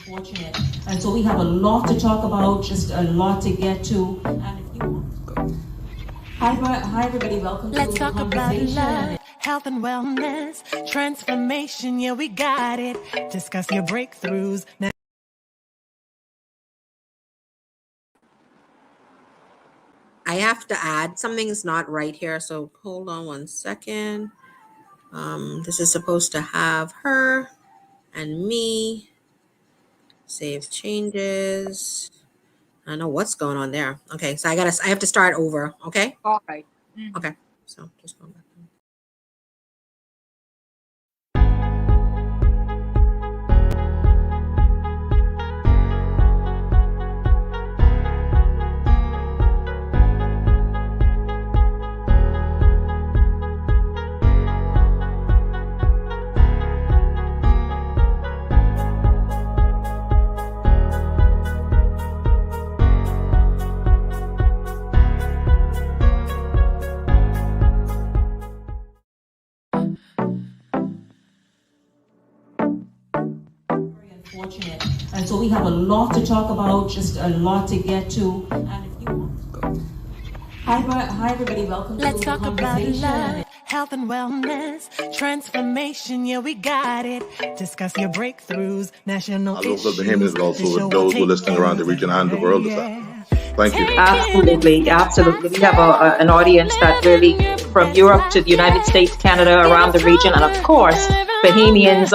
Fortunate. And so we have a lot to talk about, just a lot to get to. And if you Hi everybody, welcome Let's to talk the about conversation. love, health and wellness, transformation, yeah, we got it. Discuss your breakthroughs. Now I have to add something's not right here, so hold on one second. This is supposed to have her and me. Save changes. I don't know what's going on there. Okay, so I have to start over. Okay. All right. Okay. So just going back. Fortunate. And so we have a lot to talk about, just a lot to get to. And if you Hi everybody, welcome let's to talk the about conversation. love, health and wellness, transformation, yeah, we got it. Discuss your breakthroughs, national Our local issues. Bahamians and also The show with will those who are take listening around the region and the world this yeah. afternoon. Thank you. Absolutely, absolutely. We have an audience that really from Europe to the United States, Canada, around the region, and of course, Bahamians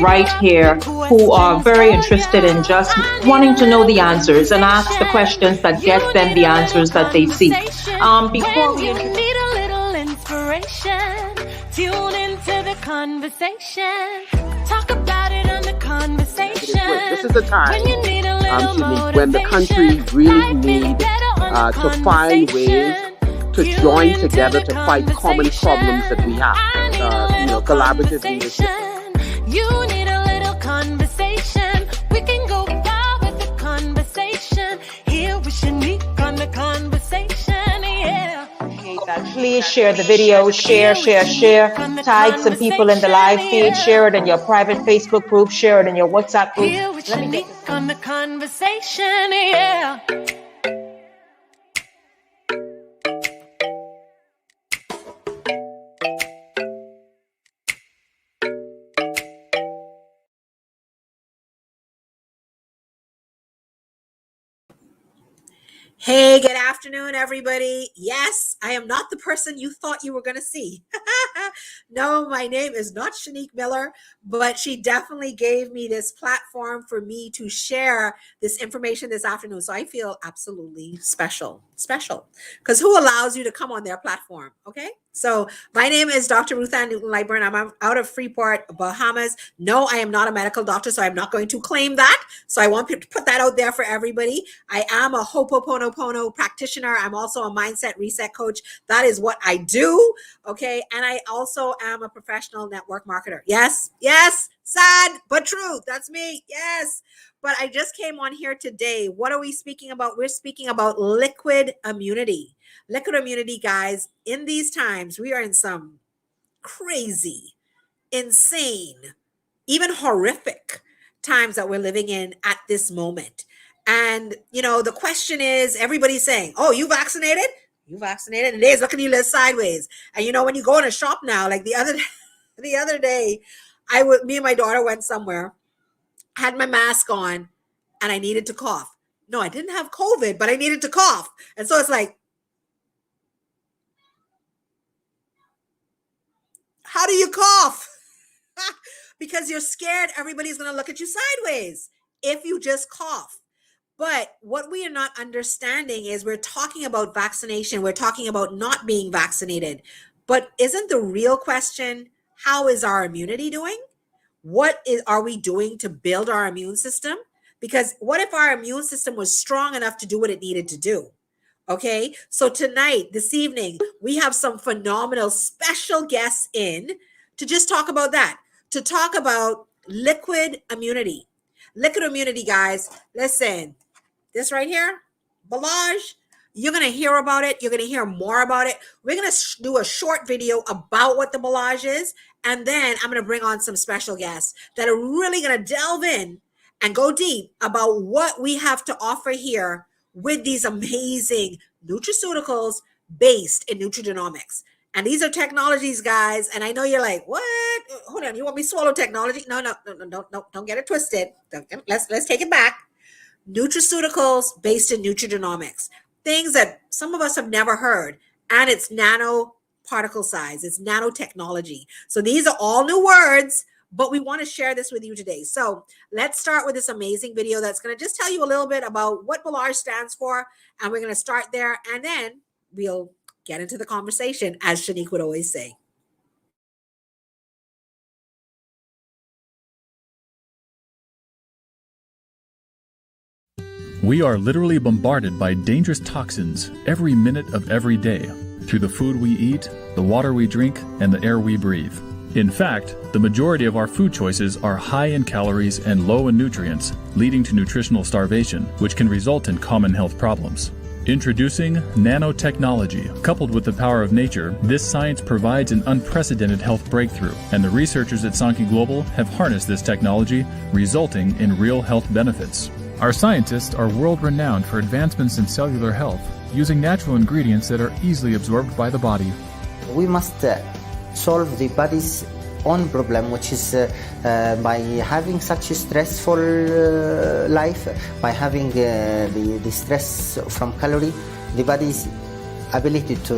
right here who are very interested in just wanting to know the answers and ask the questions that get them the answers that they seek. Before we need a little inspiration, tune into the conversation. Talk about it on the conversation. This is the time, When you need a little Shanique, when the country really need to find ways to join together to fight common problems that we have. Collaborative leadership. You need a little conversation. We can go far with the conversation. Here with Shanique on the conversation, yeah. please share the video, share. Tag some people in the live feed, share it in your private Facebook group, share it in your WhatsApp group. Here with Shanique on the conversation, yeah. Hey, good afternoon, everybody. Yes, I am not the person you thought you were going to see. No, my name is not Shanique Miller, but she definitely gave me this platform for me to share this information this afternoon. So I feel absolutely special, because who allows you to come on their platform? Okay. So my name is Dr. Ruth Ann Newton-Lightburn. I'm out of Freeport, Bahamas. No, I am not a medical doctor, so I'm not going to claim that. So I want to put that out there for everybody. I am a Ho'oponopono practitioner. I'm also a mindset reset coach. That is what I do. Okay. And I also am a professional network marketer. Yes, sad, but true. That's me. Yes. But I just came on here today. What are we speaking about? We're speaking about liquid immunity. Liquid immunity, guys. In these times, we are in some crazy, insane, even horrific times that we're living in at this moment. And, the question is, everybody's saying, oh, you vaccinated? You vaccinated? And they's looking at you little sideways. And, when you go in a shop now, like the other day, me and my daughter went somewhere, had my mask on, and I needed to cough. No, I didn't have COVID, but I needed to cough. And so it's like, how do you cough? Because you're scared everybody's going to look at you sideways if you just cough. But what we are not understanding is we're talking about vaccination. We're talking about not being vaccinated. But isn't the real question, how is our immunity doing? What are we doing to build our immune system? Because what if our immune system was strong enough to do what it needed to do? Okay, so tonight, this evening, we have some phenomenal special guests in to just talk about that, to talk about liquid immunity. Liquid immunity, guys, listen, this right here, Balaj, you're going to hear about it. You're going to hear more about it. We're going to do a short video about what the Balaj is. And then I'm going to bring on some special guests that are really going to delve in and go deep about what we have to offer here with these amazing nutraceuticals based in nutrigenomics. And these are technologies, guys. And I know you're like, what? Hold on, you want me to swallow technology? No, don't get it twisted. Let's take it back. Nutraceuticals based in nutrigenomics, things that some of us have never heard, and it's nanoparticle size, it's nanotechnology. So these are all new words, but we want to share this with you today. So let's start with this amazing video that's going to just tell you a little bit about what Balazs stands for, and we're going to start there, and then we'll get into the conversation, as Shanique would always say. We are literally bombarded by dangerous toxins every minute of every day through the food we eat, the water we drink, and the air we breathe. In fact, the majority of our food choices are high in calories and low in nutrients, leading to nutritional starvation, which can result in common health problems. Introducing nanotechnology. Coupled with the power of nature, this science provides an unprecedented health breakthrough, and the researchers at Sankey Global have harnessed this technology, resulting in real health benefits. Our scientists are world-renowned for advancements in cellular health, using natural ingredients that are easily absorbed by the body. We must solve the body's own problem, which is by having such a stressful life, by having the stress from calorie, the body's ability to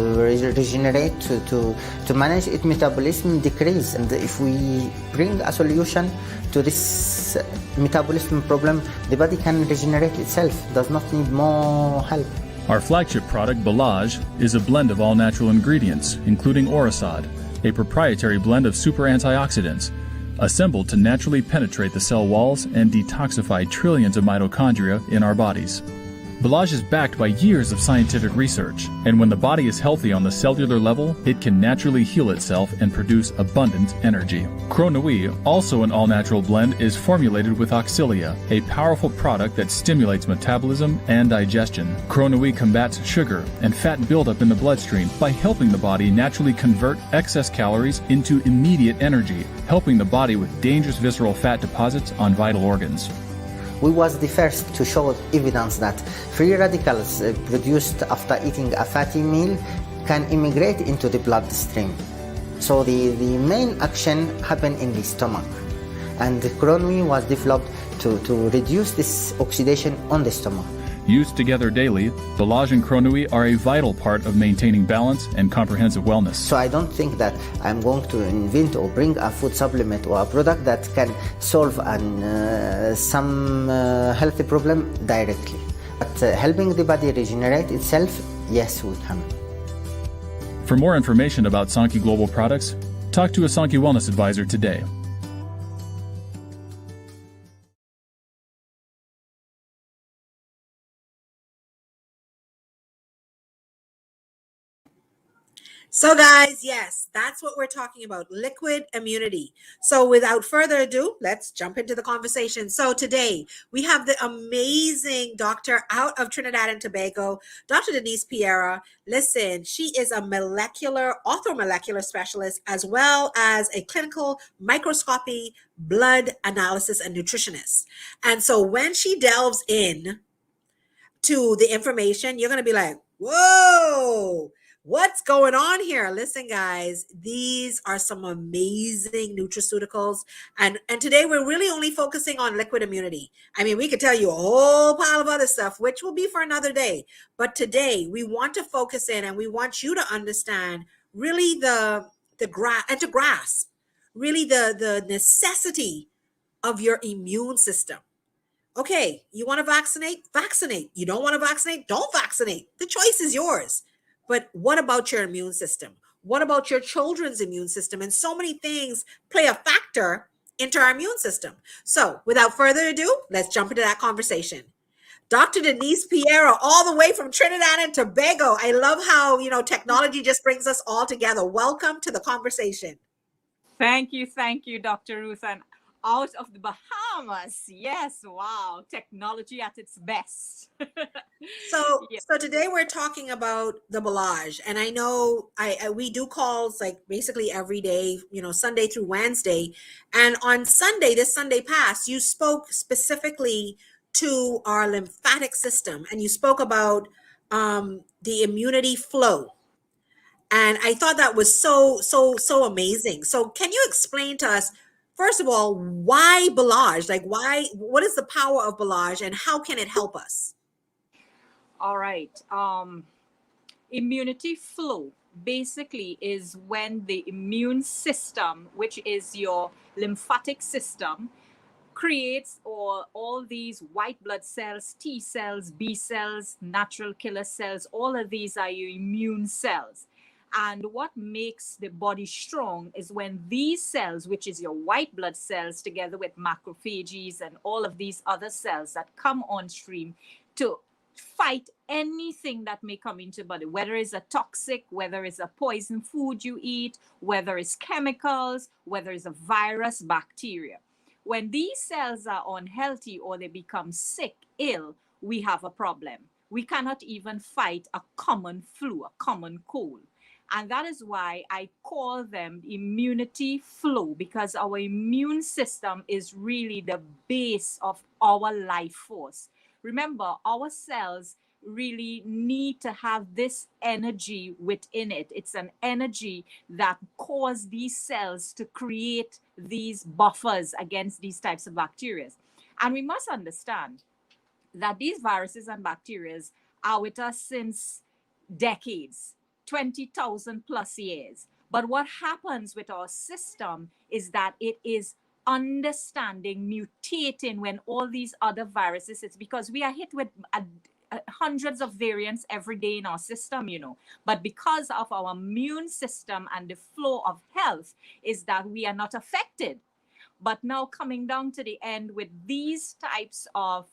regenerate, to manage its metabolism decrease. And if we bring a solution to this metabolism problem, the body can regenerate itself, does not need more help. Our flagship product, Balazs, is a blend of all natural ingredients, including Orasad, a proprietary blend of super antioxidants, assembled to naturally penetrate the cell walls and detoxify trillions of mitochondria in our bodies. Balazs is backed by years of scientific research, and when the body is healthy on the cellular level, it can naturally heal itself and produce abundant energy. Cronui, also an all-natural blend, is formulated with Auxilia, a powerful product that stimulates metabolism and digestion. Cronui combats sugar and fat buildup in the bloodstream by helping the body naturally convert excess calories into immediate energy, helping the body with dangerous visceral fat deposits on vital organs. We was the first to show evidence that free radicals produced after eating a fatty meal can immigrate into the bloodstream. So the main action happened in the stomach. And Cronui was developed to reduce this oxidation on the stomach. Used together daily, Balazs and Cronui are a vital part of maintaining balance and comprehensive wellness. So I don't think that I'm going to invent or bring a food supplement or a product that can solve some healthy problem directly. But helping the body regenerate itself, yes, we can. For more information about Sankey Global products, talk to a Sankey Wellness Advisor today. So guys, yes, that's what we're talking about, liquid immunity. So without further ado, let's jump into the conversation. So today we have the amazing doctor out of Trinidad and Tobago, Dr. Denise Piera. Listen, she is a orthomolecular specialist, as well as a clinical microscopy, blood analysis, and nutritionist. And so when she delves in to the information, you're going to be like, whoa, what's going on here? Listen, guys, these are some amazing nutraceuticals. And today we're really only focusing on liquid immunity. I mean, we could tell you a whole pile of other stuff, which will be for another day. But today we want to focus in, and we want you to understand really to grasp really the necessity of your immune system. Okay, you want to vaccinate? Vaccinate. You don't want to vaccinate? Don't vaccinate. The choice is yours. But what about your immune system? What about your children's immune system? And so many things play a factor into our immune system. So without further ado, let's jump into that conversation. Dr. Denise Piera, all the way from Trinidad and Tobago. I love how, technology just brings us all together. Welcome to the conversation. Thank you, Dr. Ruth. And out of the Bahamas. Yes, wow, technology at its best. So, Yeah. so today we're talking about the Bellage, and I know we do calls like basically every day, Sunday through Wednesday. And on Sunday, this Sunday past, you spoke specifically to our lymphatic system, and you spoke about the immunity flow. And I thought that was so amazing. So, can you explain to us, first of all, why Bellage? Like, what is the power of Bellage, and how can it help us? All right. Immunity flow basically is when the immune system, which is your lymphatic system, creates all these white blood cells, T cells, B cells, natural killer cells. All of these are your immune cells. And what makes the body strong is when these cells, which is your white blood cells, together with macrophages and all of these other cells that come on stream to fight anything that may come into the body, whether it's a toxic, whether it's a poison food you eat, whether it's chemicals, whether it's a virus, bacteria. When these cells are unhealthy or they become sick, ill, we have a problem. We cannot even fight a common flu, a common cold. And that is why I call them immunity flow, because our immune system is really the base of our life force. Remember, our cells really need to have this energy within it. It's an energy that causes these cells to create these buffers against these types of bacteria. And we must understand that these viruses and bacteria are with us since decades, 20,000 plus years. But what happens with our system is that it is understanding, mutating when all these other viruses, it's because we are hit with hundreds of variants every day in our system, but because of our immune system and the flow of health is that we are not affected. But now coming down to the end with these types of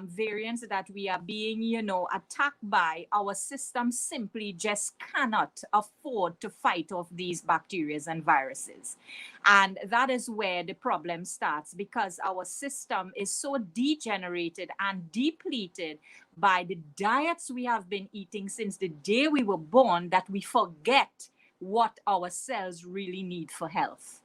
variants that we are being, attacked by, our system simply just cannot afford to fight off these bacteria and viruses. And that is where the problem starts, because our system is so degenerated and depleted by the diets we have been eating since the day we were born that we forget what our cells really need for health.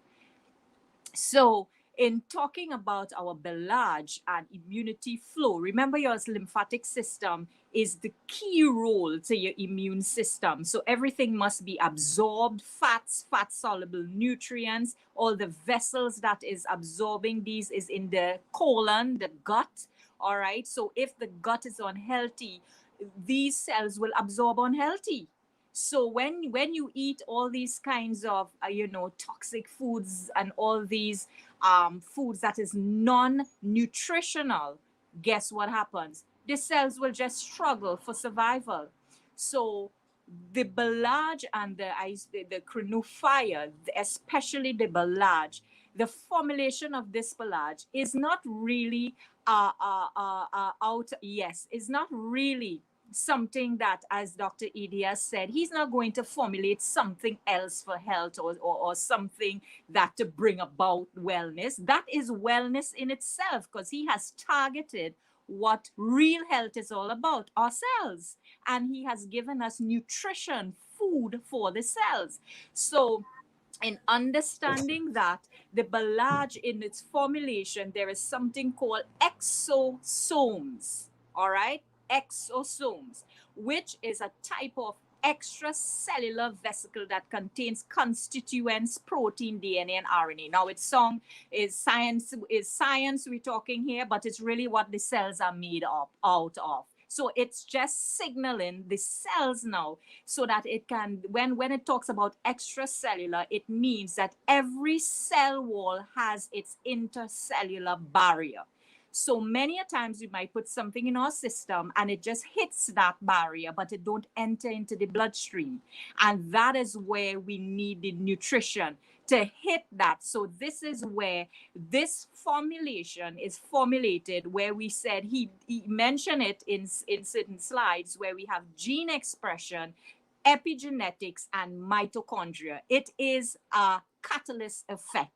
So, in talking about our Bellage and immunity flow, remember your lymphatic system is the key role to your immune system. So everything must be absorbed, fats, fat-soluble nutrients, all the vessels that is absorbing these is in the colon, the gut, all right? So if the gut is unhealthy, these cells will absorb unhealthy. So when you eat all these kinds of, toxic foods and all these foods that is non-nutritional, guess what happens? The cells will just struggle for survival. So the Bellage and the crenufire, especially the Bellage, the formulation of this Bellage is not really is not really something that, as Dr. Edia said, he's not going to formulate something else for health or something that to bring about wellness. That is wellness in itself, because he has targeted what real health is all about, our cells. And he has given us nutrition, food for the cells. So in understanding that, the Bellage in its formulation, there is something called exosomes, all right? Exosomes, which is a type of extracellular vesicle that contains constituents, protein, DNA, and RNA. Now, it's science we're talking here, but it's really what the cells are made out of. So it's just signaling the cells now so that it can, when it talks about extracellular, it means that every cell wall has its intercellular barrier. So many a times we might put something in our system and it just hits that barrier, but it don't enter into the bloodstream. And that is where we need the nutrition to hit that. So this is where this formulation is formulated, where we said he mentioned it in certain slides, where we have gene expression, epigenetics, and mitochondria. It is a catalyst effect.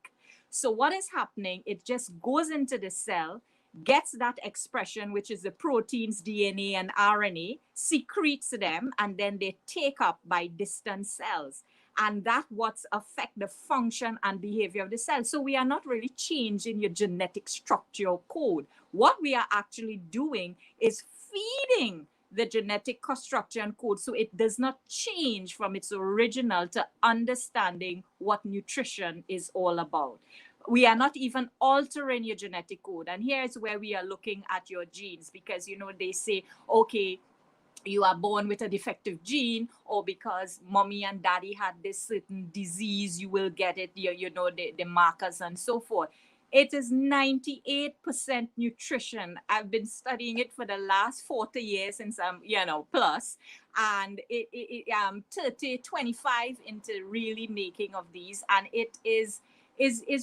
So what is happening? It just goes into the cell, gets that expression, which is the proteins, DNA, and RNA, secretes them, and then they take up by distant cells. And that what's affect the function and behavior of the cell. So we are not really changing your genetic structure or code. What we are actually doing is feeding the genetic structure and code so it does not change from its original to understanding what nutrition is all about. We are not even altering your genetic code. And here's where we are looking at your genes, because, you know, they say, okay, you are born with a defective gene, or because mommy and daddy had this certain disease, you will get it, you know, the markers and so forth. It is 98% nutrition. I've been studying it for the last 40 years since I'm, you know, plus, and it 30, 25 into really making of these, and it is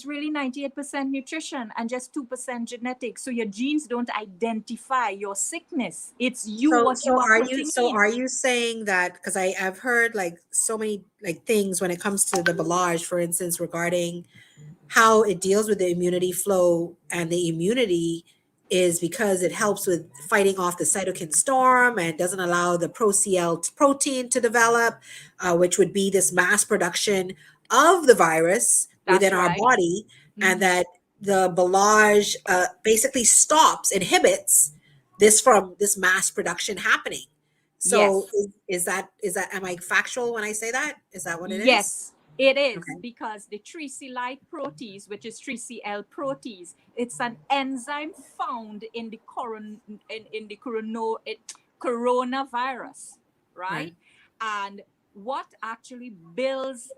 really 98% nutrition and just 2% genetics. So your genes don't identify your sickness. It's you. Are you saying that, because I've heard like so many like things when it comes to the Balaj, for instance, regarding how it deals with the immunity flow, and the immunity is because it helps with fighting off the cytokine storm and doesn't allow the pro-CL protein to develop, which would be this mass production of the virus within our body, and that the Balaj basically inhibits this from this mass production happening. So is that am I factual when I say that? Is that what it is? Yes, it is, because the 3C-like protease, which is 3CL protease, it's an enzyme found in the coronavirus, right? And what actually builds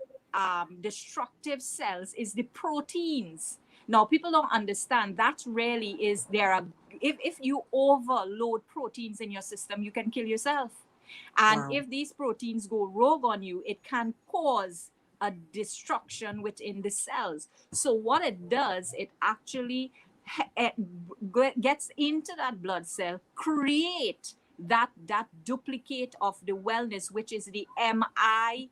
destructive cells is the proteins. Now, people don't understand that really is if you overload proteins in your system, you can kill yourself. And if these proteins go rogue on you, it can cause a destruction within the cells. So what it does, it actually gets into that blood cell, create that duplicate of the wellness, which is the mRNA.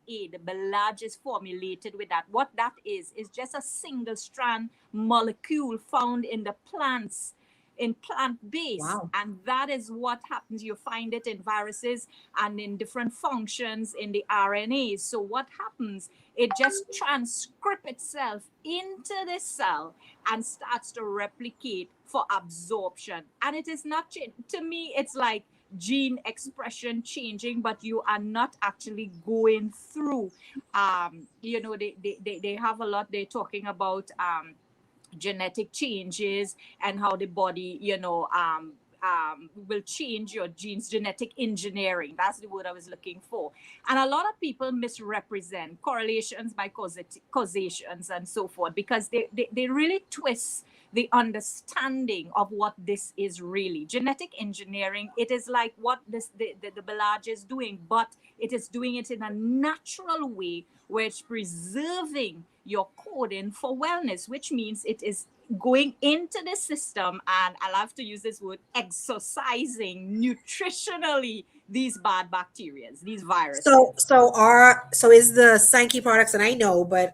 The Balaj is formulated with that. What that is just a single strand molecule found in the plants, in plant base. And that is what happens. You find it in viruses and in different functions in the RNAs. So what happens, it just transcripts itself into the cell and starts to replicate for absorption. And it is not, to me, it's like gene expression changing, but you are not actually going through, you know, they have a lot, they're talking about genetic changes and how the body, you know, will change your genes, genetic engineering. That's the word I was looking for. And a lot of people misrepresent correlations by causations and so forth, because they really twist the understanding of what this is really. Genetic engineering, it is like what the Balaj is doing, but it is doing it in a natural way, where it's preserving your coding for wellness, which means it is going into the system, and I love to use this word, exercising nutritionally these bad bacteria, these viruses. So is the Sankey products, and I know, but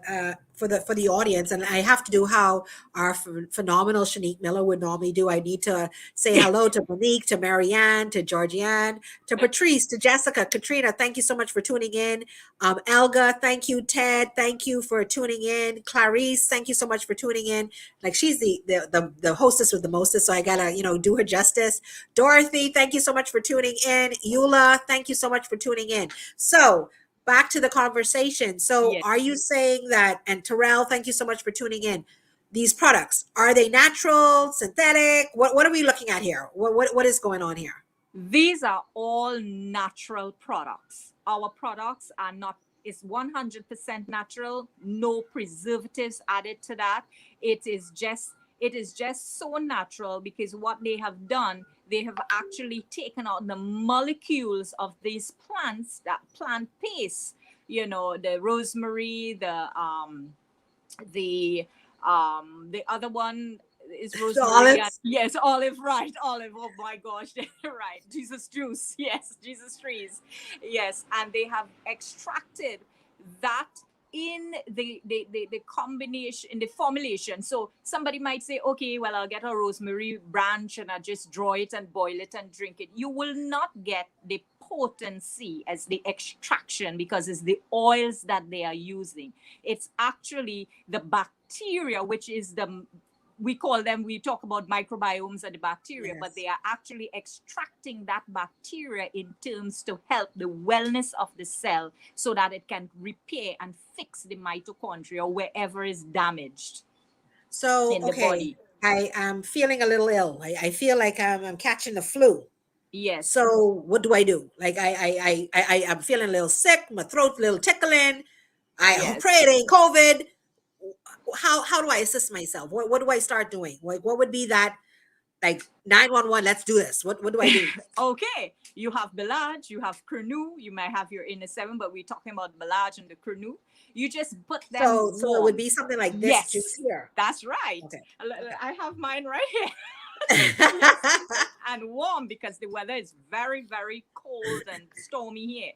for the audience, and I have to do how our phenomenal Shanique Miller would normally do. I need to say hello to Monique, to Marianne, to Georgianne, to Patrice, to Jessica, Katrina. Thank you so much for tuning in. Elga, thank you. Ted, thank you for tuning in. Clarice, thank you so much for tuning in. Like, she's the hostess with the mostest, so I gotta, you know, do her justice. Dorothy, thank you so much for tuning in. Eula, thank you so much for tuning in. So back to the conversation. So are you saying that, and Terrell, thank you so much for tuning in. These products, are they natural, synthetic? What are we looking at here? What is going on here? These are all natural products. Our products are it's 100% natural, no preservatives added to that. It is just so natural, because what they have done, they have actually taken out the molecules of these plants, that plant paste, you know, the rosemary, the other one is rosemary. Yes, olive, right? Olive. Oh my gosh, right. Jesus juice. Yes, Jesus trees. Yes, and they have extracted that in the combination, in the formulation. So somebody might say, okay, well, I'll get a rosemary branch and I'll just draw it and boil it and drink it. You will not get the potency as the extraction because it's the oils that they are using. It's actually the bacteria, which is we talk about microbiomes and the bacteria, but they are actually extracting that bacteria in terms to help the wellness of the cell so that it can repair and fix the mitochondria wherever is damaged. So, in the body. I am feeling a little ill. I feel like I'm catching the flu. Yes. So what do I do? Like I'm feeling a little sick, my throat's a little tickling. I pray it ain't COVID. How do I assist myself? What do I start doing? Like what would be that, like 911, let's do this. What do I do? Okay. You have Bilaj, you have Curnu, you might have your Inner 7, but we're talking about Bilaj and the Curnu. You just put them So it would be something like this juice here. That's right. Okay. I have mine right here. And warm because the weather is very, very cold and stormy here.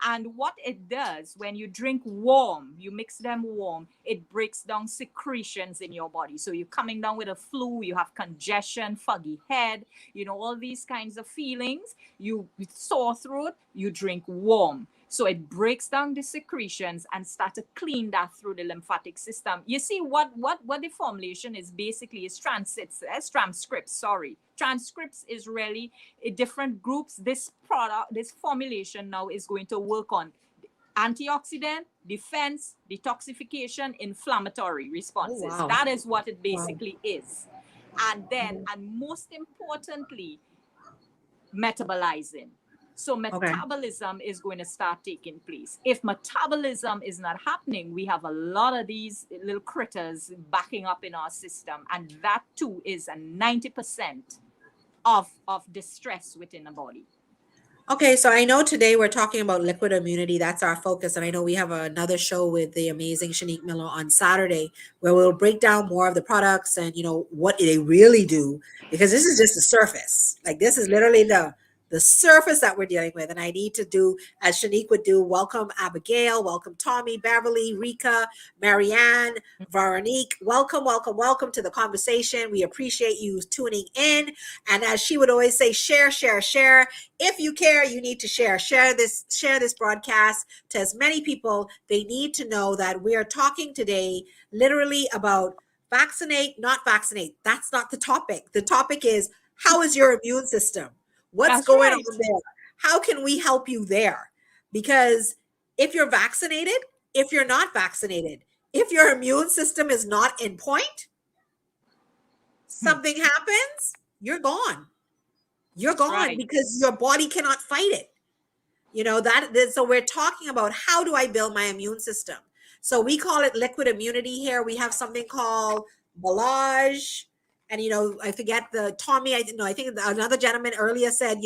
And what it does when you drink warm, you mix them warm, it breaks down secretions in your body. So you're coming down with a flu, you have congestion, foggy head, all these kinds of feelings, you sore throat, you drink warm. So it breaks down the secretions and start to clean that through the lymphatic system. You see what the formulation is basically is transcripts. Transcripts is really different groups. This formulation now is going to work on antioxidant, defense, detoxification, inflammatory responses. Oh, wow. That is what it basically is. And then, and most importantly, metabolizing. So metabolism is going to start taking place. If metabolism is not happening, we have a lot of these little critters backing up in our system. And that too is a 90% of distress within the body. Okay, so I know today we're talking about liquid immunity. That's our focus. And I know we have another show with the amazing Shanique Miller on Saturday where we'll break down more of the products and, what they really do, because this is just the surface. Like this is literally the surface that we're dealing with. And I need to do, as Shanique would do, welcome Abigail, welcome Tommy, Beverly, Rika, Marianne, Veronique. Welcome to the conversation. We appreciate you tuning in. And as she would always say, share. If you care, you need to share. Share this broadcast to as many people. They need to know that we are talking today literally about vaccinate, not vaccinate. That's not the topic. The topic is, how is your immune system? What's going on there? How can we help you there? Because if you're vaccinated, if you're not vaccinated, if your immune system is not in point, something happens, you're gone. You're gone because your body cannot fight it. So we're talking about how do I build my immune system? So we call it liquid immunity here. We have something called Bilaj. And, I forget Tommy, I think another gentleman earlier said,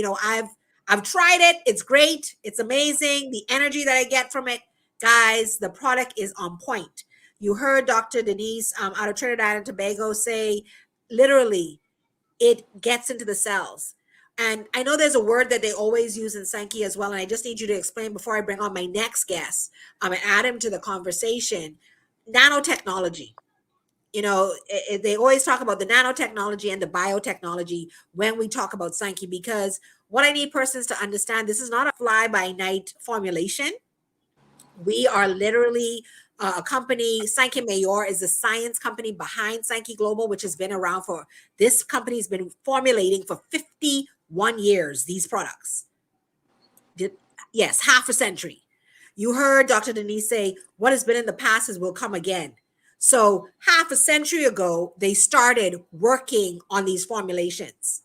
I've tried it. It's great. It's amazing. The energy that I get from it, guys, the product is on point. You heard Dr. Denise out of Trinidad and Tobago say, literally, it gets into the cells. And I know there's a word that they always use in Sankey as well. And I just need you to explain before I bring on my next guest and add him to the conversation. Nanotechnology. They always talk about the nanotechnology and the biotechnology when we talk about Sankey, because what I need persons to understand, this is not a fly-by-night formulation. We are literally a company. Sankey Mayor is the science company behind Sankey Global, which has been around this company has been formulating for 51 years, these products. Yes, half a century. You heard Dr. Denise say, what has been in the past will come again. So half a century ago, they started working on these formulations.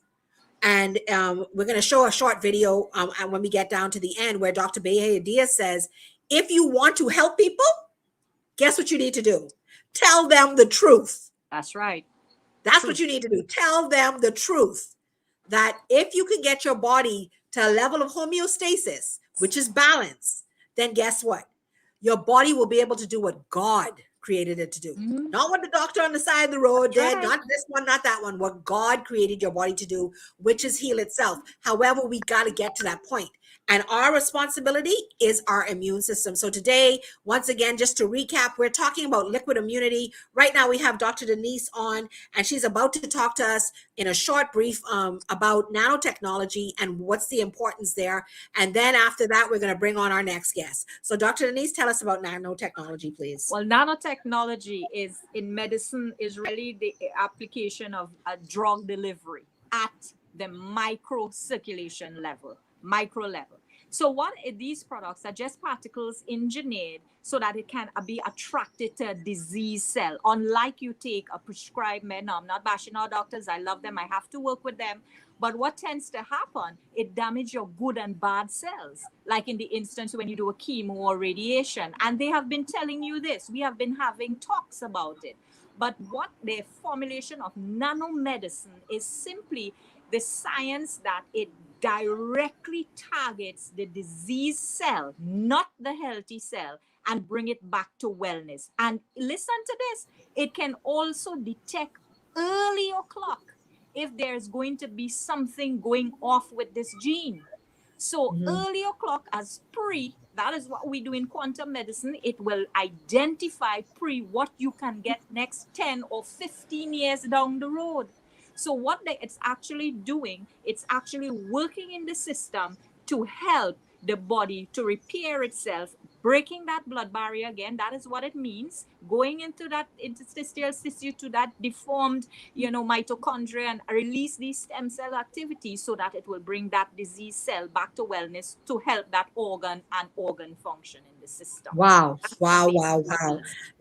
And we're going to show a short video when we get down to the end where Dr. Bahia Diaz says, if you want to help people, guess what you need to do? Tell them the truth. That's right. That's what you need to do. Tell them the truth. That if you can get your body to a level of homeostasis, which is balance, then guess what? Your body will be able to do what God created it to do. Mm-hmm. Not what the doctor on the side of the road did, not this one, not that one, what God created your body to do, which is heal itself. However, we got to get to that point. And our responsibility is our immune system. So today, once again, just to recap, we're talking about liquid immunity. Right now, we have Dr. Denise on, and she's about to talk to us in a short brief about nanotechnology and what's the importance there. And then after that, we're going to bring on our next guest. So Dr. Denise, tell us about nanotechnology, please. Well, nanotechnology is in medicine is really the application of a drug delivery at the micro circulation level, micro level. So what these products are just particles engineered so that it can be attracted to a disease cell. Unlike you take a prescribed med, now I'm not bashing our doctors, I love them, I have to work with them. But what tends to happen, it damages your good and bad cells. Like in the instance when you do a chemo or radiation. And they have been telling you this. We have been having talks about it. But what the formulation of nanomedicine is simply the science that it directly targets the disease cell, not the healthy cell, and bring it back to wellness. And listen to this, it can also detect early o'clock if there's going to be something going off with this gene. So early o'clock as pre, that is what we do in quantum medicine. It will identify pre what you can get next 10 or 15 years down the road. So what it's actually doing, it's actually working in the system to help the body to repair itself, breaking that blood barrier again. That is what it means. Going into that interstitial tissue to that deformed, mitochondria and release these stem cell activities so that it will bring that disease cell back to wellness to help that organ and organ function in the system. Wow.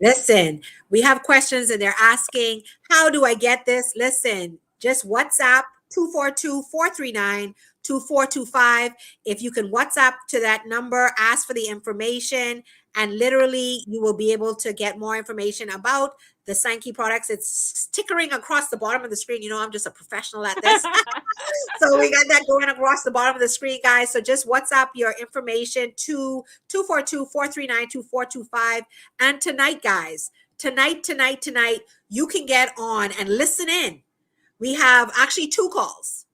Listen, we have questions and they're asking, how do I get this? Listen, just WhatsApp 242-439-2425. If you can WhatsApp to that number, ask for the information, and literally you will be able to get more information about the Sankey products. It's tickering across the bottom of the screen. I'm just a professional at this. So we got that going across the bottom of the screen, guys. So just WhatsApp your information to 242-439-2425. And tonight, guys, tonight, you can get on and listen in. We have actually two calls.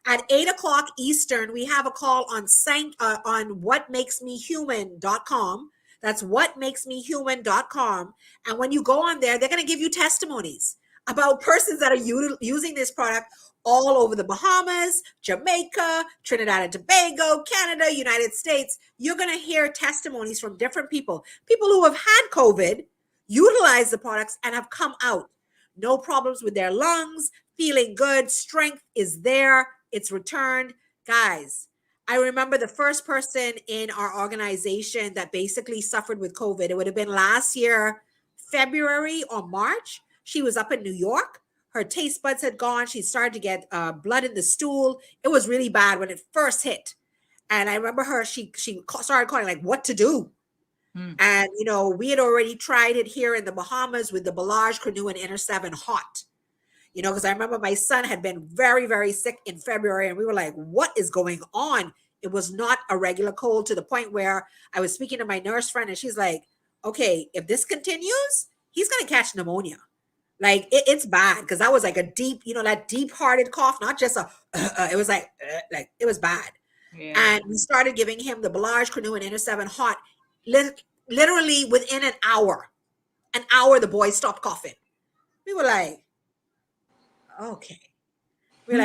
At 8:00 Eastern, we have a call on whatmakesmehuman.com. That's whatmakesmehuman.com. And when you go on there, they're going to give you testimonies about persons that are using this product all over the Bahamas, Jamaica, Trinidad and Tobago, Canada, United States. You're going to hear testimonies from different people who have had COVID, utilize the products, and have come out. No problems with their lungs, feeling good, strength is there, it's returned. Guys, I remember the first person in our organization that basically suffered with COVID. It would have been last year, February or March. She was up in New York. Her taste buds had gone. She started to get blood in the stool. It was really bad when it first hit. And I remember her, she started calling like, what to do? And, we had already tried it here in the Bahamas with the Balaj, Canoe, and Inner 7 hot, because I remember my son had been very, very sick in February, and we were like, what is going on? It was not a regular cold, to the point where I was speaking to my nurse friend, and she's like, okay, if this continues, he's going to catch pneumonia. Like, it's bad, because that was like a deep, that deep-hearted cough, not just it was like it was bad. Yeah. And we started giving him the Balaj, Canoe, and Inner 7 hot. Literally within an hour, the boy stopped coughing. We were like, okay. We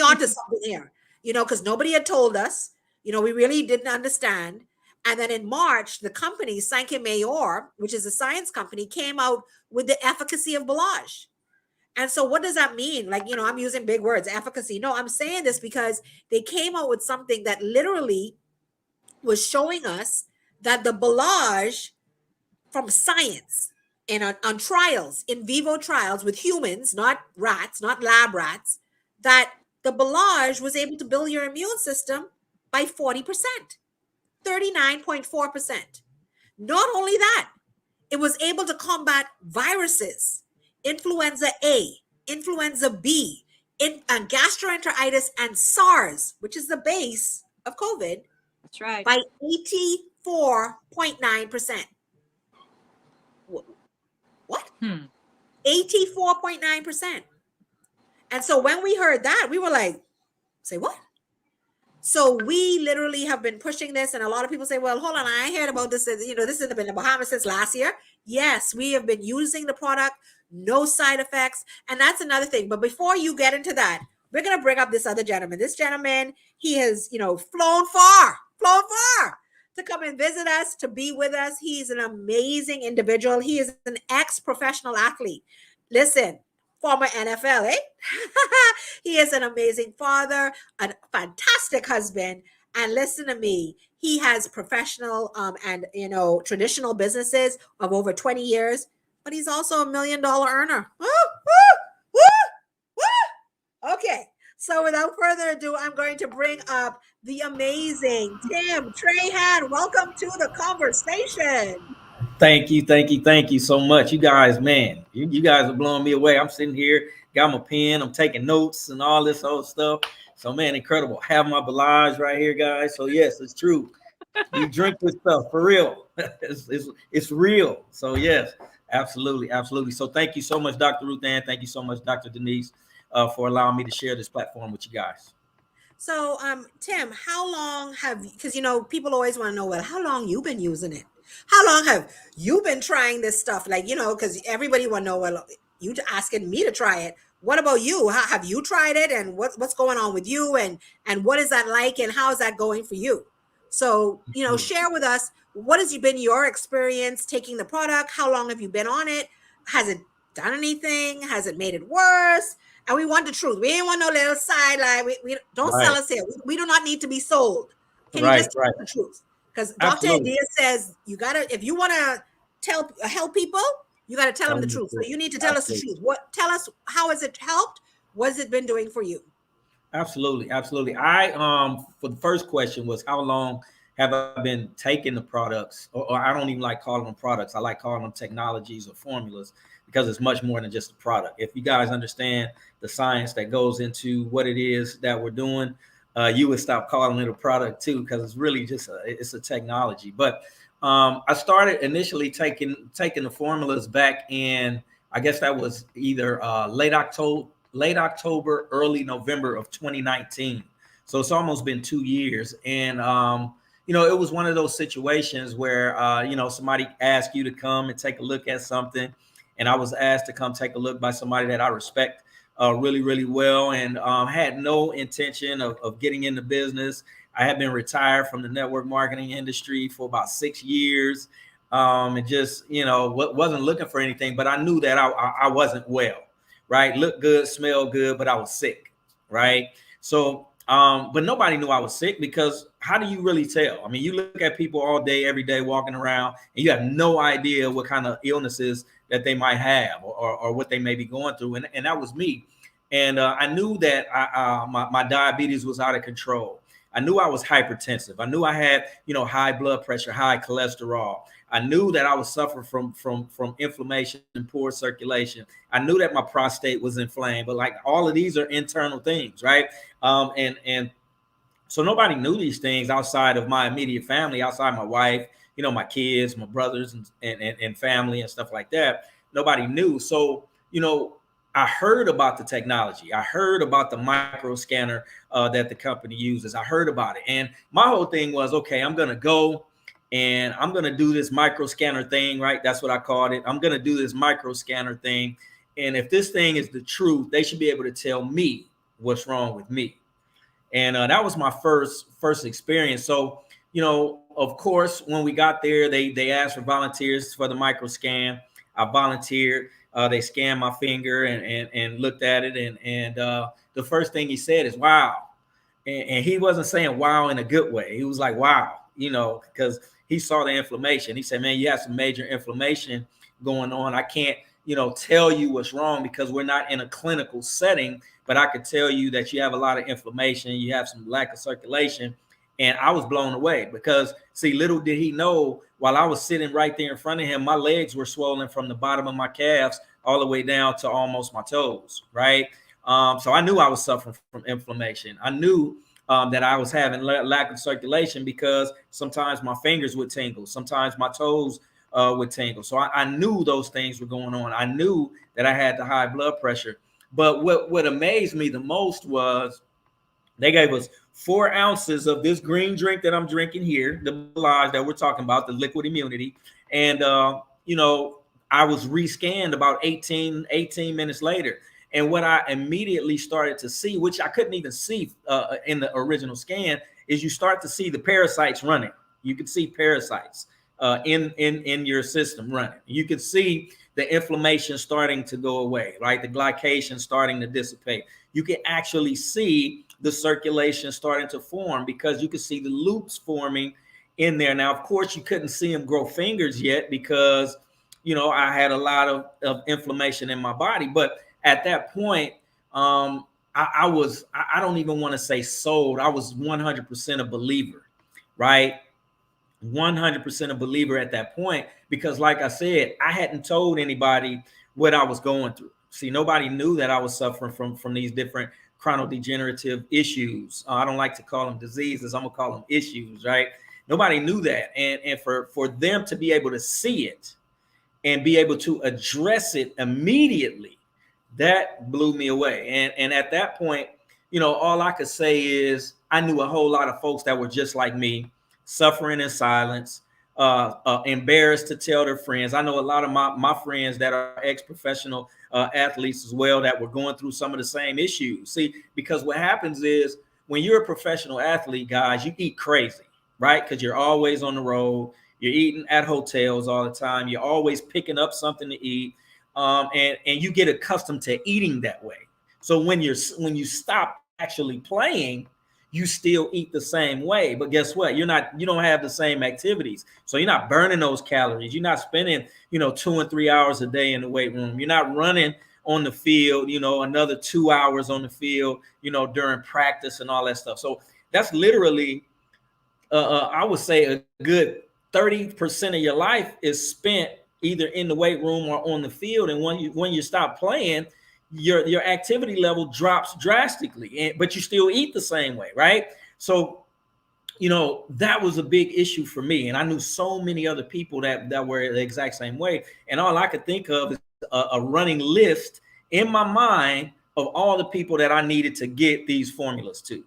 on to something here, because nobody had told us, we really didn't understand. And then in March, the company, Sankey Mayor, which is a science company, came out with the efficacy of Balaj. And so what does that mean? Like, I'm using big words, efficacy. No, I'm saying this because they came out with something that literally was showing us that the Balaj from science and on trials, in vivo trials with humans, not rats, not lab rats, that the Balaj was able to build your immune system by 40%, 39.4%. Not only that, it was able to combat viruses, influenza A, influenza B, gastroenteritis, and SARS, which is the base of COVID. That's right. By 84.9%. What? 84.9%. And so when we heard that, we were like, say what? So we literally have been pushing this, and a lot of people say, well, hold on, I heard about this. You know, this has been in the Bahamas since last year. Yes, we have been using the product, no side effects. And that's another thing. But before you get into that, we're going to bring up this other gentleman. This gentleman, he has, you know, flown far to come and visit us, to be with us. He's an amazing individual. He is an ex-professional athlete. Listen, former NFL, eh? He is an amazing father, a fantastic husband. And listen to me, he has professional and, you know, traditional businesses of over 20 years, but he's also $1 million earner. Woo, woo, woo, woo. Okay. So without further ado, I'm going to bring up the amazing Tim Trahan. Welcome to the conversation. Thank you so much. You guys, man, you guys are blowing me away. I'm sitting here, got my pen, I'm taking notes and all this old stuff. So, man, incredible. Have my Balaj right here, guys. So, yes, it's true. You drink this stuff for real. It's real. So, yes, absolutely. So, thank you so much, Dr. Ruth Ann. Thank you so much, Dr. Denise, for allowing me to share this platform with you guys. So, Tim, how long have you, because, you know, people always want to know, well, how long you been using it? How long have you been trying this stuff? Like, you know, because everybody want to know, well, you asking me to try it. What about you? How, have you tried it? And what's going on with you? And what is that like? And how is that going for you? So, you know, share with us, what has been your experience taking the product? How long have you been on it? Has it done anything? Has it made it worse? And we want the truth. We ain't want no little sideline. We don't sell us here. We do not need to be sold. Can you just tell us the truth? Because Dr. Diaz says you gotta, if you want to help people, you got to tell them the truth. So you need to tell us the truth. Tell us, how has it helped? What has it been doing for you? Absolutely. I for the first question was, how long have I been taking the products? Or I don't even like calling them products. I like calling them technologies or formulas, because it's much more than just a product. If you guys understand the science that goes into what it is that we're doing, you would stop calling it a product too, because it's really just it's a technology. But I started initially taking the formulas back in, I guess that was either late October, early November of 2019. So it's almost been 2 years. And, you know, it was one of those situations where, you know, somebody asked you to come and take a look at something. And I was asked to come take a look by somebody that I respect really, really well, and had no intention of getting into business. I had been retired from the network marketing industry for about 6 years, and just, you know, wasn't looking for anything, but I knew that I wasn't well, right? Looked good, smelled good, but I was sick, right? So, but nobody knew I was sick, because how do you really tell? I mean, you look at people all day, every day walking around, and you have no idea what kind of illnesses that they might have or what they may be going through. And that was me. And I knew that my diabetes was out of control. I knew I was hypertensive. I knew I had, you know, high blood pressure, high cholesterol. I knew that I was suffering from inflammation and poor circulation. I knew that my prostate was inflamed, but like all of these are internal things, right? And so nobody knew these things outside of my immediate family, outside my wife, you know, my kids, my brothers and family and stuff like that. Nobody knew. So, you know, I heard about the technology. I heard about the micro scanner that the company uses. I heard about it. And my whole thing was, okay, I'm going to go and I'm going to do this micro scanner thing, right? That's what I called it. I'm going to do this micro scanner thing. And if this thing is the truth, they should be able to tell me what's wrong with me. And that was my first experience. So, you know, of course, when we got there, they asked for volunteers for the micro scan. I volunteered. They scanned my finger and looked at it. And the first thing he said is, wow. And he wasn't saying wow in a good way. He was like, wow, you know, because he saw the inflammation. He said, man, you have some major inflammation going on. I can't, you know, tell you what's wrong because we're not in a clinical setting, but I could tell you that you have a lot of inflammation. You have some lack of circulation. And I was blown away because, see, little did he know, while I was sitting right there in front of him, my legs were swollen from the bottom of my calves all the way down to almost my toes, right? So I knew I was suffering from inflammation. I knew that I was having lack of circulation because sometimes my fingers would tingle. Sometimes my toes would tingle. So I knew those things were going on. I knew that I had the high blood pressure. But what amazed me the most was They gave us 4 ounces of this green drink that I'm drinking here, the Belage that we're talking about, the liquid immunity. And, you know, I was rescanned about 18 minutes later. And what I immediately started to see, which I couldn't even see in the original scan, is you start to see the parasites running. You can see parasites in your system running. You can see the inflammation starting to go away, right? The glycation starting to dissipate. You can actually see the circulation starting to form because you can see the loops forming in there. Now, of course, you couldn't see them grow fingers yet because, you know, I had a lot of inflammation in my body. But at that point, I don't even want to say sold. I was 100% a believer, right? 100% a believer at that point, because like I said, I hadn't told anybody what I was going through. See, nobody knew that I was suffering from these different chronodegenerative issues. I don't like to call them diseases. I'm gonna call them issues, right? Nobody knew that. And for them to be able to see it and be able to address it immediately, that blew me away. And at that point, you know, all I could say is I knew a whole lot of folks that were just like me, suffering in silence, embarrassed to tell their friends. I know a lot of my friends that are ex-professional athletes as well that were going through some of the same issues. See, because what happens is when you're a professional athlete, guys, you eat crazy, right? Because you're always on the road. You're eating at hotels all the time. You're always picking up something to eat. And you get accustomed to eating that way. So when you stop actually playing, you still eat the same way. But guess what? You don't have the same activities. So you're not burning those calories. You're not spending, 2 and 3 hours a day in the weight room. You're not running on the field, another 2 hours on the field, during practice and all that stuff. So that's literally, I would say a good 30% of your life is spent either in the weight room or on the field. And when you stop playing, your activity level drops drastically, but you still eat the same way, right? So, that was a big issue for me. And I knew so many other people that were the exact same way. And all I could think of is a running list in my mind of all the people that I needed to get these formulas to.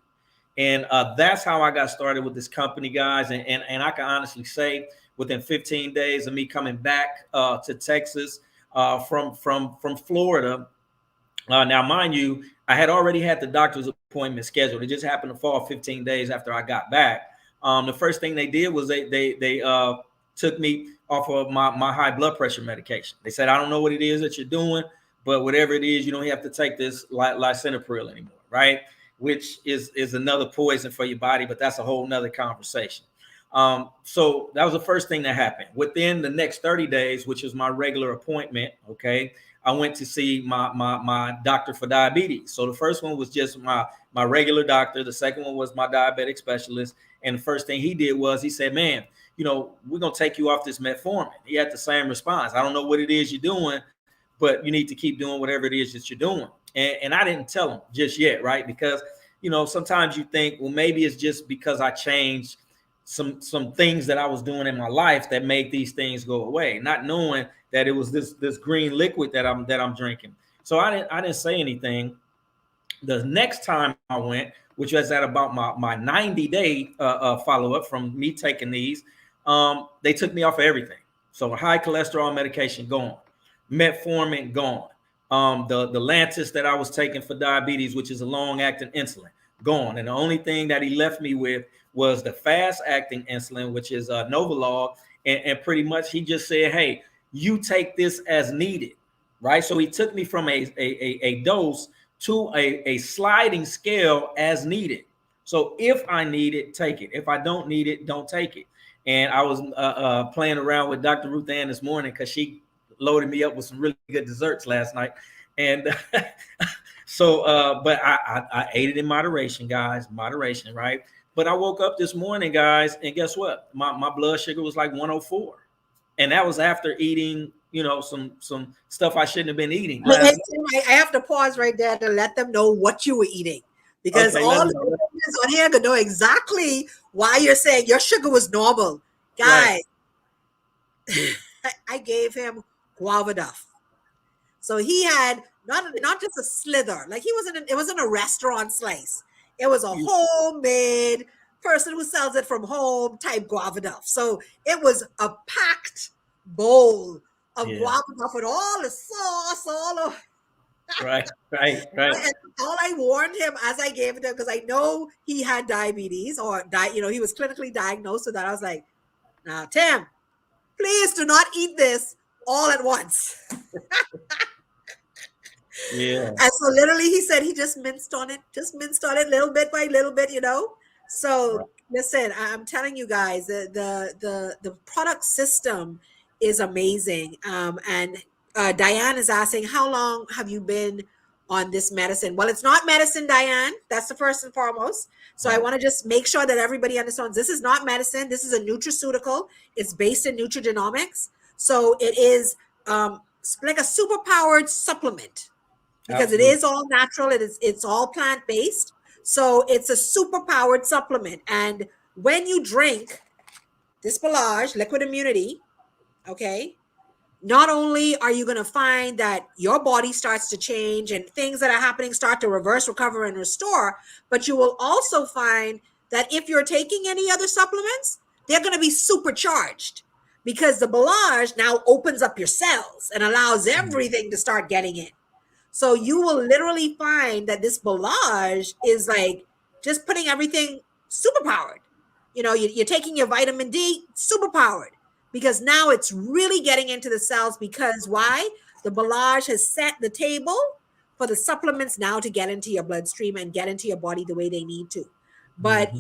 And that's how I got started with this company, guys. And I can honestly say within 15 days of me coming back to Texas from Florida, now, mind you, I had already had the doctor's appointment scheduled. It just happened to fall 15 days after I got back. The first thing they did was they took me off of my high blood pressure medication. They said, I don't know what it is that you're doing, but whatever it is, you don't have to take this lisinopril anymore, right? Which is another poison for your body, but that's a whole nother conversation. So that was the first thing that happened. Within the next 30 days, which is my regular appointment, okay, I went to see my doctor for diabetes. So the first one was just my regular doctor. The second one was my diabetic specialist. And the first thing he did was he said, man, we're going to take you off this metformin. He had the same response. I don't know what it is you're doing, but you need to keep doing whatever it is that you're doing. And I didn't tell him just yet, right? Because, sometimes you think, well, maybe it's just because I changed some things that I was doing in my life that made these things go away, not knowing that it was this green liquid that I'm drinking. So I didn't say anything. The next time I went, which was at about my 90-day follow-up from me taking these, they took me off of everything. So high cholesterol medication gone, metformin gone, the Lantus that I was taking for diabetes, which is a long-acting insulin, gone. And the only thing that he left me with was the fast-acting insulin, which is Novolog, and pretty much he just said, hey, you take this as needed, right? So he took me from a dose to a sliding scale as needed. So if I need it, take it. If I don't need it, don't take it. And I was playing around with Dr. Ruth Ann this morning because she loaded me up with some really good desserts last night. And so, but I ate it in moderation, guys, moderation, right? But I woke up this morning, guys, and guess what? My blood sugar was like 104. And that was after eating, some stuff I shouldn't have been eating. I have to pause right there to let them know what you were eating, because all the listeners on here gonna know exactly why you're saying your sugar was normal, guys. Right. I gave him guava duff, so he had not just a slither, like it wasn't a restaurant slice. It was a homemade person who sells it from home type guava duff. So it was a packed bowl of guava duff with all the sauce, all of Right. and all I warned him as I gave it to him, because I know he had diabetes or he was clinically diagnosed with that. I was like, now, Tim, please do not eat this all at once. Yeah. And so literally he said he just minced on it little bit by little bit, So listen, I'm telling you guys, the product system is amazing. And Diane is asking, how long have you been on this medicine? Well, it's not medicine, Diane. That's the first and foremost. So I want to just make sure that everybody understands this is not medicine. This is a nutraceutical. It's based in nutrigenomics. So it is like a superpowered supplement because it is all natural. It's all plant-based. So it's a superpowered supplement. And when you drink this Balage Liquid Immunity, okay, not only are you going to find that your body starts to change and things that are happening start to reverse, recover, and restore, but you will also find that if you're taking any other supplements, they're going to be supercharged because the Balage now opens up your cells and allows everything to start getting in. So you will literally find that this Balage is like just putting everything superpowered. You're taking your vitamin D, superpowered. Because now it's really getting into the cells because why? The Balage has set the table for the supplements now to get into your bloodstream and get into your body the way they need to. But,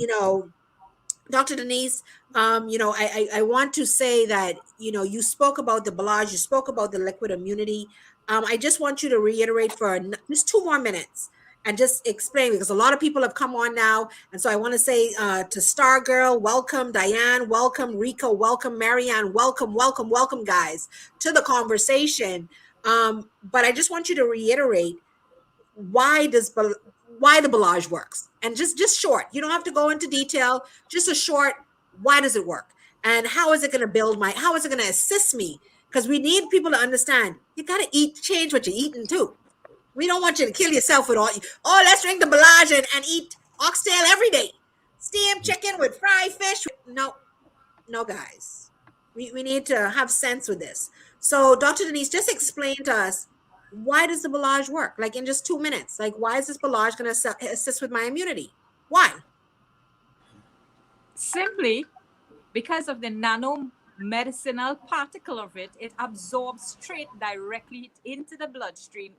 Dr. Denise, I want to say that, you spoke about the Balage, you spoke about the liquid immunity. I just want you to reiterate for just 2 more minutes and just explain, because a lot of people have come on now. And so I want to say to Star Girl, welcome, Diane, welcome, Rico, welcome, Marianne, welcome, guys, to the conversation. But I just want you to reiterate why the Balage works. And just short, you don't have to go into detail, just a short, why does it work? And how is it going to how is it going to assist me? Because we need people to understand, you got to change what you're eating too. We don't want you to kill yourself with let's drink the Balage and eat oxtail every day. Steamed chicken with fried fish. No, guys. We need to have sense with this. So, Dr. Denise, just explain to us, why does the Balage work? Like in just 2 minutes. Like, why is this Balage going to assist with my immunity? Why? Simply because of the nanomedicinal particle of it. It absorbs straight directly into the bloodstream,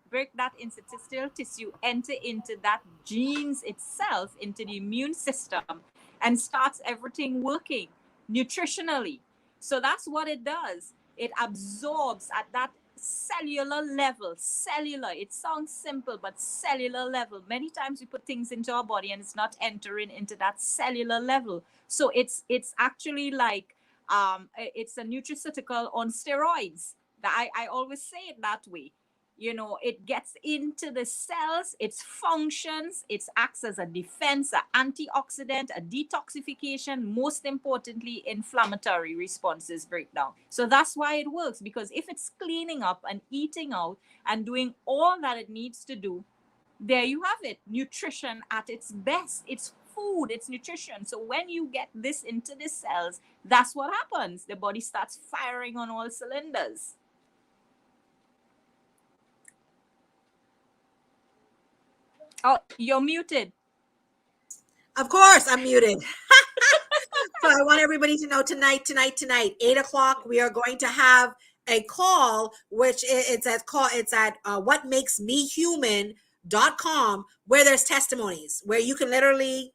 break that interstitial tissue, enter into that genes itself, into the immune system, and starts everything working nutritionally. So that's what it does. It absorbs at that cellular level. It sounds simple, but cellular level. Many times we put things into our body and it's not entering into that cellular level. So it's actually like it's a nutraceutical on steroids. I always say it that way. It gets into the cells, it functions, it acts as a defense, an antioxidant, a detoxification, most importantly, inflammatory responses break down. So that's why it works, because if it's cleaning up and eating out and doing all that it needs to do, there you have it. Nutrition at its best. It's food, it's nutrition. So when you get this into the cells, that's what happens. The body starts firing on all cylinders. Oh, you're muted. Of course, I'm muted. So I want everybody to know tonight, 8:00, we are going to have a call, which it's at whatmakesmehuman.com, where there's testimonies, where you can literally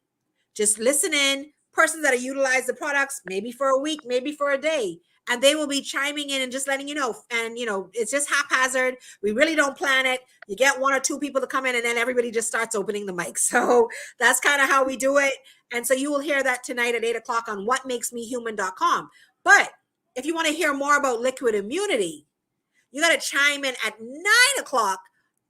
just listen in, persons that have utilized the products, maybe for a week, maybe for a day, and they will be chiming in and just letting you know. And, it's just haphazard. We really don't plan it. You get 1 or 2 people to come in and then everybody just starts opening the mic. So that's kind of how we do it. And so you will hear that tonight at 8:00 on whatmakesmehuman.com. But if you want to hear more about liquid immunity, you got to chime in at 9:00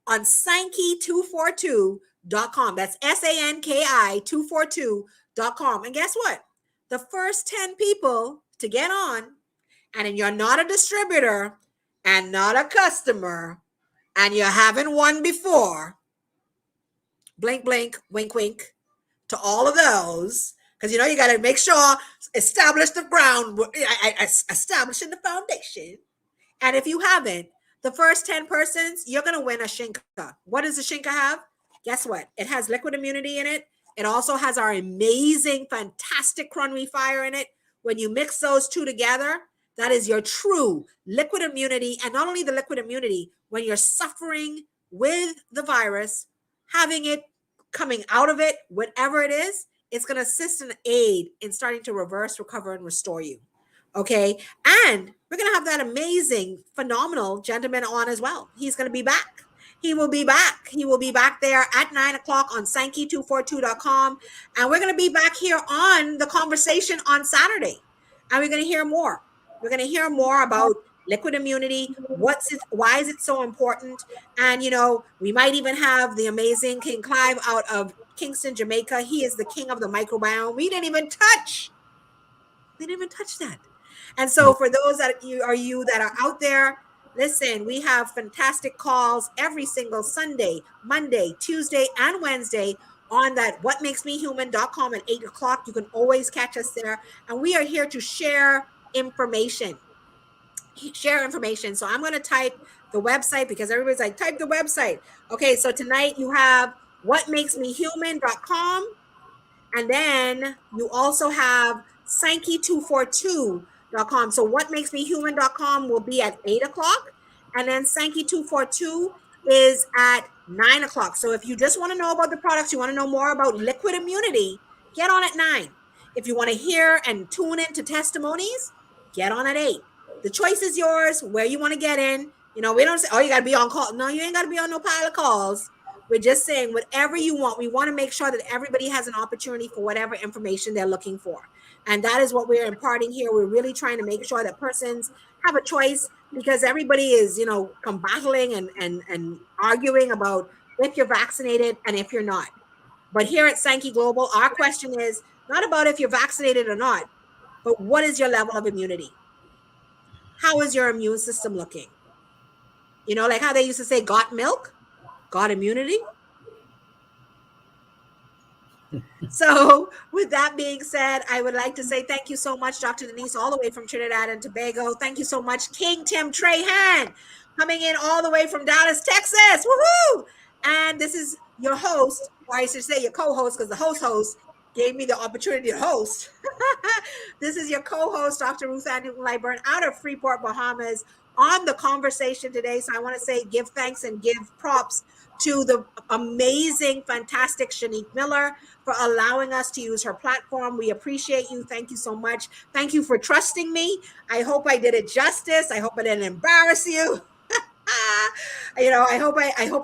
on Sanki242.com. That's SANKI242.com. And guess what? The first 10 people to get on, and you're not a distributor and not a customer, and you haven't won before, blink, blink, wink, wink, to all of those, because you know you got to make sure establish the ground, establishing the foundation. And if you haven't, the first 10 persons, you're going to win a Shinka. What does the Shinka have? Guess what? It has liquid immunity in it. It also has our amazing, fantastic Cronwy Fire in it. When you mix those two together, that is your true liquid immunity. And not only the liquid immunity, when you're suffering with the virus, having it coming out of it, whatever it is, it's going to assist and aid in starting to reverse, recover, and restore you. Okay. And we're going to have that amazing, phenomenal gentleman on as well. He's going to be back. He will be back. He will be back there at 9 o'clock on Sankey242.com. And we're going to be back here on the conversation on Saturday. And we're going to hear more. We're going to hear more about liquid immunity. Why is it so important? And, you know, we might even have the amazing King Clive out of Kingston, Jamaica. He is the king of the microbiome. We didn't even touch that. And so for those that are out there, listen, we have fantastic calls every single Sunday, Monday, Tuesday, and Wednesday on that whatmakesmehuman.com at 8 o'clock. You can always catch us there. And we are here to share information. So I'm going to type the website because everybody's like, type the website. Okay, so tonight you have whatmakesmehuman.com. And then you also have Sankey242.com. So whatmakesmehuman.com will be at 8 o'clock. And then Sankey242 is at 9 o'clock. So if you just want to know about the products, you want to know more about liquid immunity, get on at 9. If you want to hear and tune into testimonies, get on at 8. The choice is yours, where you want to get in. You know, we don't say, oh, you got to be on call. No, you ain't got to be on no pile of calls. We're just saying whatever you want. We want to make sure that everybody has an opportunity for whatever information they're looking for. And that is what we're imparting here. We're really trying to make sure that persons have a choice, because everybody is, you know, battling and arguing about if you're vaccinated and if you're not. But here at Sankey Global, our question is not about if you're vaccinated or not, but what is your level of immunity? How is your immune system looking? You know, like how they used to say, got milk, got immunity. So with that being said, I would like to say thank you so much, Dr. Denise, all the way from Trinidad and Tobago. Thank you so much, King Tim Trahan, coming in all the way from Dallas, Texas. Woohoo! And this is your host, or I should say your co-host, because the host gave me the opportunity to host. This is your co-host, Dr. Ruth Ann Newton-Lyburn, out of Freeport, Bahamas, on the conversation today. So I want to say give thanks and give props to the amazing, fantastic Shanique Miller for allowing us to use her platform. We appreciate you. Thank you so much. Thank you for trusting me. I hope I did it justice. I hope I didn't embarrass you. You know, I hope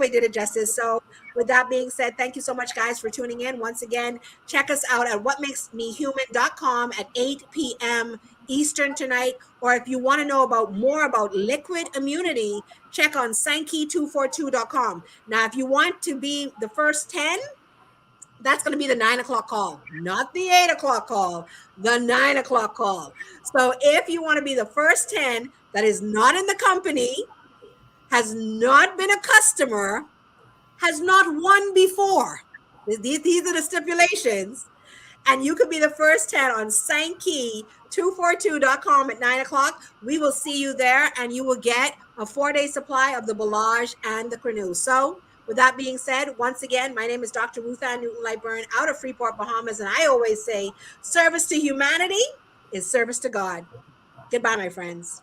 I did it justice. So with that being said, thank you so much, guys, for tuning in. Once again, check us out at whatmakesmehuman.com at 8 p.m. Eastern tonight. Or if you want to know more about liquid immunity, check on Sankey242.com. Now, if you want to be the first 10, that's going to be the 9 o'clock call, not the 8 o'clock call, the 9 o'clock call. So if you want to be the first 10 that is not in the company, has not been a customer, has not won before, these are the stipulations, and you could be the first 10 on Sankey242.com at 9 o'clock. We will see you there, and you will get a 4-day supply of the Balaj and the Cranoo. So with that being said, once again, my name is Dr. Ruth Ann Newton-Lyburn out of Freeport, Bahamas, and I always say service to humanity is service to God. Goodbye, my friends.